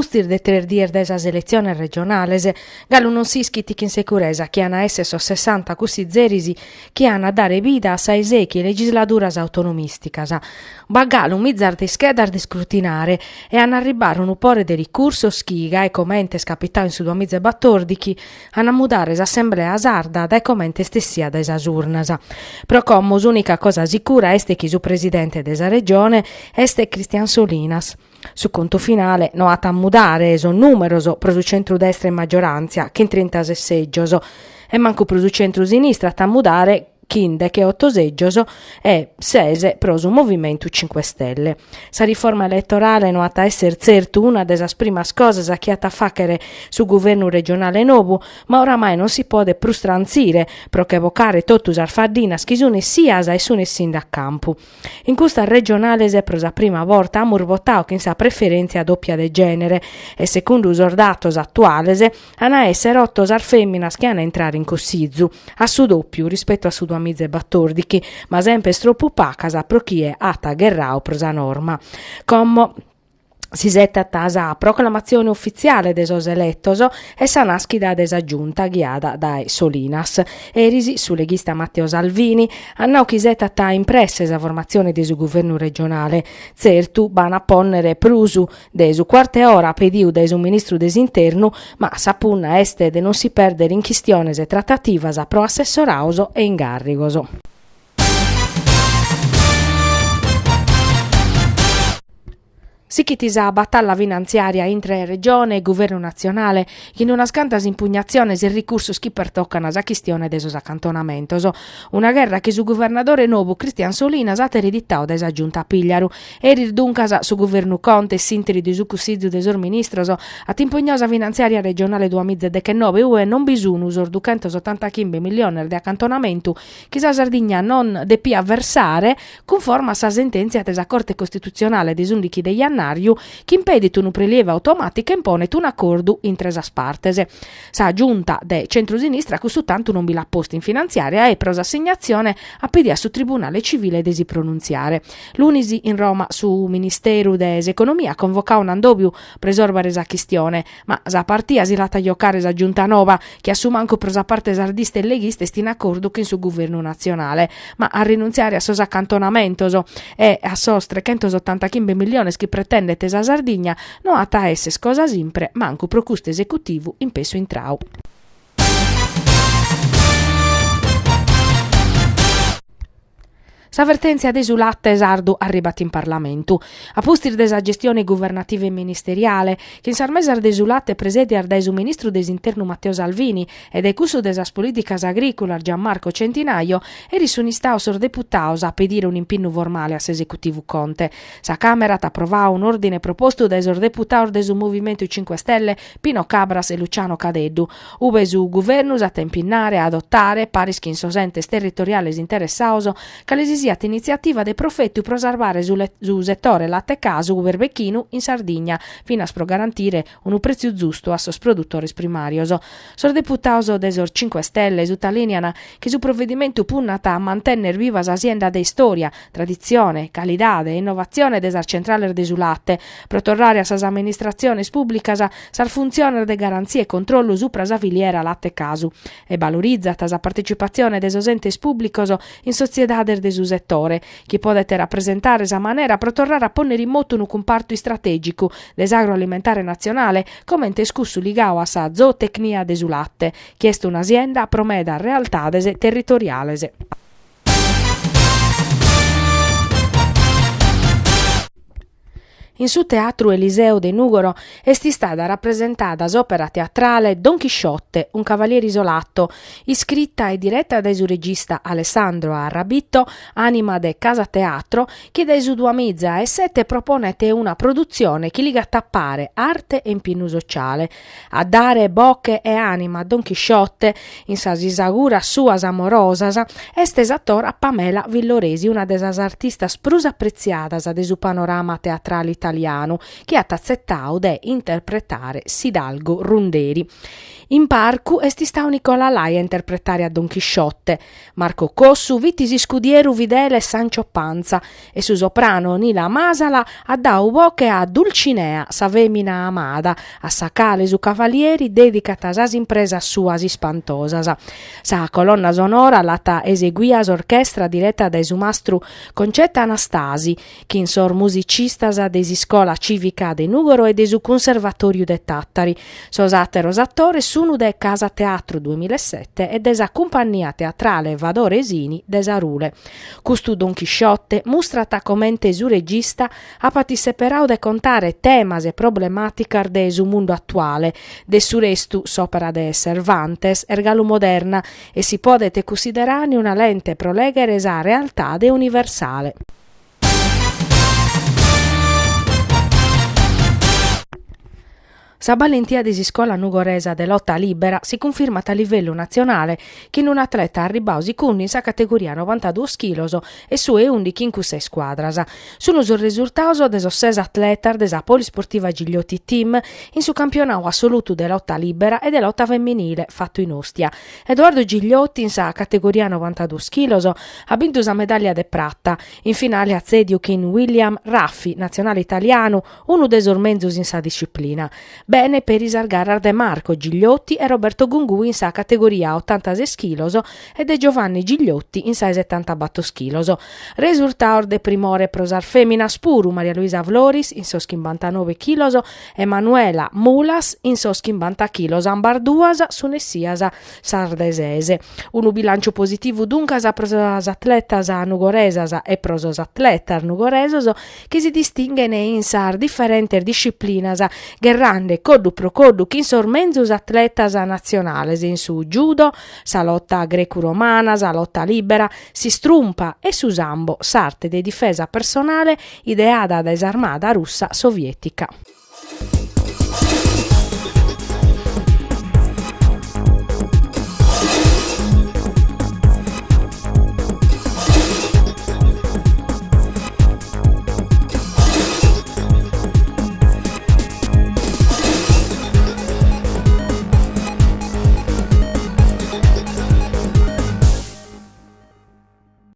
pustir de 3 dies desas elezioni regionales, gallo non si schitti in sicurezza che hanno esse so 60 così zerisi che hanno a dare vita a 6 secchi legislaturas autonomisticas. Bagalo un mizzar di schedar di scrutinare e hanno arrivare un upore di ricurso schiga e commente scapitao in su 2014 hanno mudare l'assemblea sarda dai commente stessia da esas urnas. Pro commos unica cosa sicura este che su presidente desa regione este Cristian Solinas. Su conto finale no a mudare son numeroso pro su centro-destra in maggioranza che in 36 seggioso e manco pro su centro-sinistra a mudare Kinde che 8 seggioso e 6 pro su Movimento 5 Stelle. Sa riforma elettorale no a essere certo una delle prime cose che ha facere su governo regionale nuovo, ma oramai non si può prustranzire pro che evocare totus arfaddinas che sono sia e sono da campo. In questa regionale se prosa prima volta amur votato che in sa preferenza doppia de genere e secondo us datos attuales hanno essere 8 feminas che hanno entrare in Cossizzu a su doppio rispetto a su 2014, ma sempre troppo pacasa pro chi è ata guerrao prosa norma. Come si setta tasa a proclamazione ufficiale desos elettos e sa naschida desa giunta guiada dai Solinas. Erisi su leghista Matteo Salvini hanno chi setta ta impresse esa formazione desu governo regionale. Certu bana ponnere prusu desu quarte ora pediu desu ministru desinternu, ma sapunna este de non si perdere in quistiones e trattativas a pro assessorauso e ingarrigoso. Si chitisa a battaglia finanziaria intra regione e governo nazionale, in una scantas impugnazione il ricurso che pertoccano a questione desos accantonamentos. Una guerra che su governatore nuovo Cristian Solinas ha ereditato da esa giunta Pigliaru. Erir duncas su governo Conte e sinteri di su cussizio desor ministros a impugnosa finanziaria regionale 2019 UE non bisogna usor 285 milioni di accantonamento che sa Sardegna non depia versare conforme a sa sentenza della Corte Costituzionale di 11 degli anni che impedit un prelievo automatico e impone un accordo in tre partes. Sa giunta de centrosinistra che su tanto non vi l'ha posta in finanziaria e prosa assegnazione a pedia su tribunale civile desi pronunziare. L'unisi in Roma su Ministero des Economia convoca un andobio presorbare esa questione, ma sa partia si la tagliocare esa giunta nova che assuma anche prosa parte sardiste e leghiste sti in accordo che in su governo nazionale, ma a rinunziare a sos accantonamentos e a sos 385 milioni che pretende tesa Sardegna no ata esse cosa sempre manco pro custo esecutivo in peso intrau. S'avvertenzia desulatte sardo arrivati in Parlamento. A postir desa gestione governativa e ministeriale, che in Sarmesar desulatte presede desu ministro desinterno Matteo Salvini e de cusso desas politicas agricolas Gianmarco Centinaio, e risunistao sor deputaos a pedire un impinno formale a s'esecutivo Conte. Sa Camera t'approvà un ordine proposto dai sor deputaos desu Movimento 5 Stelle Pino Cabras e Luciano Cadeddu. Ube su governus a tempinnare, adottare, paris che in sosentes territoriales interessaoso, calesisi iniziativa dei profetti pro salvare su settore latte casu verbecchinu in Sardegna fino a garantire un prezzo giusto a sos produttori primarios. Sor deputato desor 5 Stelle sottolineiano che su provvedimento punnata a mantenere viva l'azienda de storia, tradizione, calidade e innovazione desar centrale desulatte, pro tornare a sas amministrazioni pubblicas sar funzionare de garanzie e controllo supra sa filiera latte casu e valorizzata sa partecipazione des entes pubblicos in sociedade de su settore, che potete rappresentare esa maniera per tornare a ponere in moto un comparto strategico dell'agroalimentare nazionale come in tescussu ligao a sa zootecnia desulatte, chiesto un'azienda promeda realtades territoriales. In su teatro Eliseo de Nugoro è stata rappresentata l'opera teatrale Don Chisciotte, un cavaliere isolato, iscritta e diretta da su regista Alessandro Arrabitto, anima de Casa Teatro, che da su Duamizza e Sette proponete una produzione che liga a tappare arte e impinno sociale, a dare bocche e anima a Don Chisciotte, in sa disagura suas amorosas, est esatora Pamela Villoresi, una desas artistas prus appreziadas de su panorama teatrale italiano, italiano, che ha tazzettao de interpretare Sidalgo Runderi. In parcu esti stau Nicola Lai a interpretare a Don Chisciotte, Marco Cossu, Vittisi Scudieru Videle Sancio Panza e su soprano Nila Masala a dau voce a Dulcinea, sa femina amada, a sacale su cavalieri dedicata a impresa suasi spantosas. Sa colonna sonora lata eseguias orchestra diretta da su mastru Concetta Anastasi, che insor musicistas de scola civica de Nugoro e de su conservatoriu de Tattari. Sos atteros attores sono de Casa Teatro 2007 e desa compagnia teatrale Vadoresini de Sarule. Custu Don Chisciotte mostrata commente su regista a patiseperau de contare temas e problematica de su mondo attuale, de su restu s'opera de Cervantes, ergalu moderna, e si podete considerare una lente prolegere esa realtà de universale. Sa valentia di scola nugoresa de lotta libera si confermata a livello nazionale che in un atleta arribau sicunni in sa categoria 92 kg e su e 11 in 6 squadras. Sono sul risultato de 6 atleta de sa polisportiva Gigliotti Team in su campionato assoluto de lotta libera e de lotta femminile fatto in Ostia. Edoardo Gigliotti in sa categoria 92 kg ha vinto sa medaglia de pratta. In finale a Zediukin William Raffi, nazionale italiano, uno dei sormenzus in sa disciplina. Bene per Isargar De Marco Gigliotti e Roberto Gungù in sa categoria 86 kg e de Giovanni Gigliotti in sa 78 kg. Risultato de primore prosar femina spuru Maria Luisa Vloris in so 59 kg e Manuela Mulas in so 50 kg ambarduas su nessias sardesese. Un bilancio positivo dunque a prosas atletas nugoresas e prosos atletas nugoresos che si distinguono in sar differenti disciplinas gerrande coddu pro coddu che insormenzus atletas nazionales in su judo, sa lotta greco-romana, sa lotta libera, si strumpa e su sambo, s'arte de difesa personale ideata da esarmata russa sovietica.